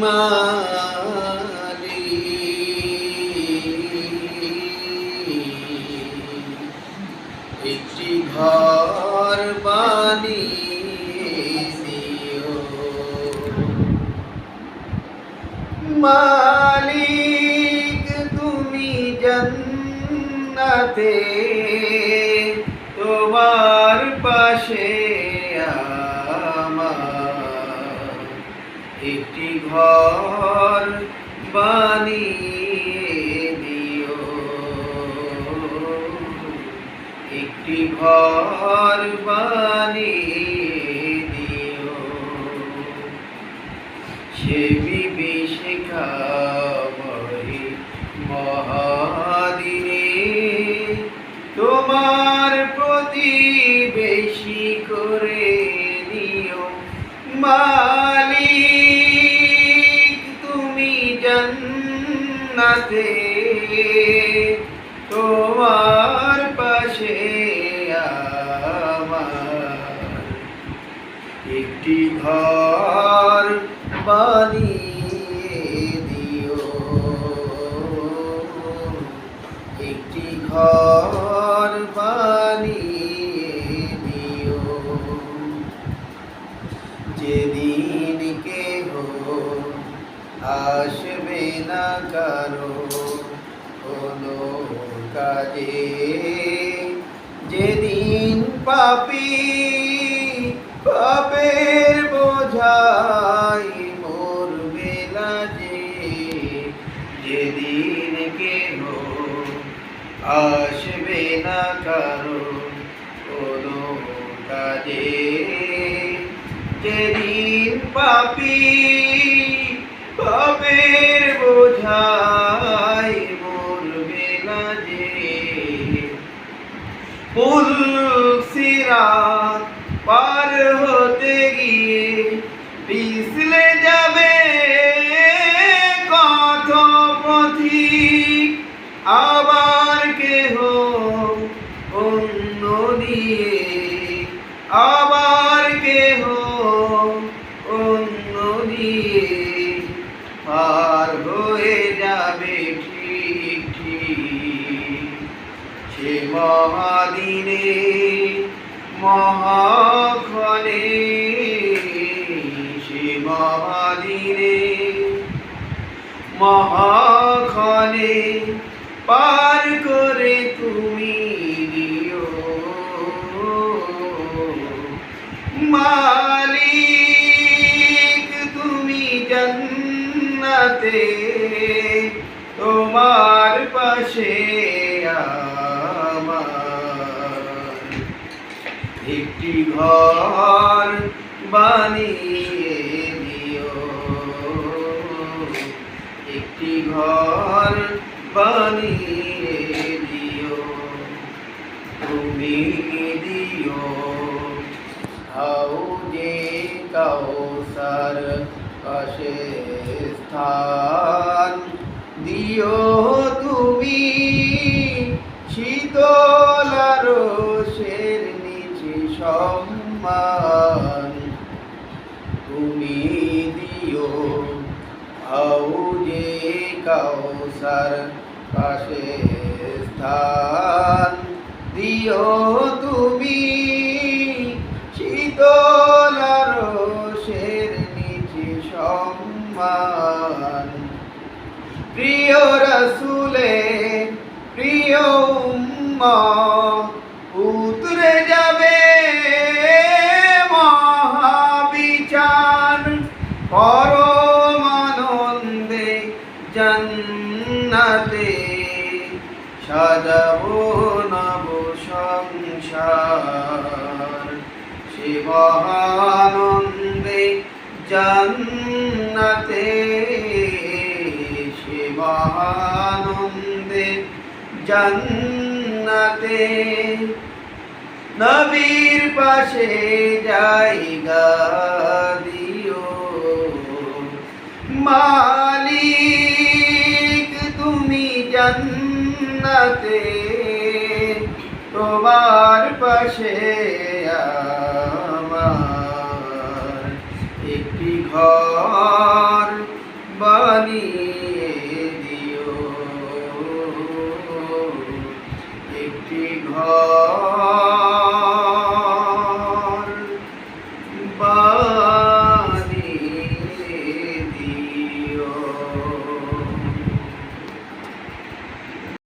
মালিক একটি ঘর বানিয়ে দিও। মালিক তুমি জান্নাতে তোমার পাশে আমার একটি ঘর বানিয়ে দিও। একটি ঘর বানিয়ে দিও। সে বিভীষিকাময়ী মহাদিনে তোমার প্রতিবেশী করে নিও। মালিক তুমি জান্নাতে তোমার পাশে আমার একটি ঘর বানিয়ে দিও। একটি ঘর বানিয়ে দিও। যেদিন কেহ আসবে না কারো কোনো কাজে, যেদিন পাপী পাপের বোঝাই মরবে না যে, যেদিন কেহ আসবে না কারো কোনো কাজে, যেদিন পাপী পাপের বোঝাই মরবে না যে, পুল সিরাত পার হতে গিয়ে পিছলে যাবে কত পথিক, আবার কেহ অন্য দিয়ে, আবার কেহ অন্য দিয়ে পার হয়ে যাবে ঠিক ঠিক। সে মহাদিনে মহাক্ষণে, সে মহাদিনে মহাক্ষণে পার করে তুমি দিও। মালিক তুমি জান্নাতে তোমার পাশে আমার একটি ঘর বানিয়ে দিও। একটি ঘর বানিয়ে দিও। তুমি দিও হাউজে কাউসার পাশে স্থান, দিও তুমি শীতল আরশের নিচে সম্মান। তুমি দিও হাউজে কাউসার পাশে স্থান, দিও তুমি শীতল আরশের নিচে সম্মান। প্রিয় রাসূলে প্রিয় উম্মত উতরে যাবে মহাবিচার, পরম আনন্দে জান্নাতে সাজাবো নব সংসার। সে মহানন্দে জান্নাতে, সে মহানন্দে জান্নাতে নবীর পাশে জায়গা দিও। মালিক তুমি জান্নাতে তোমার পাশে আমার একটি ঘর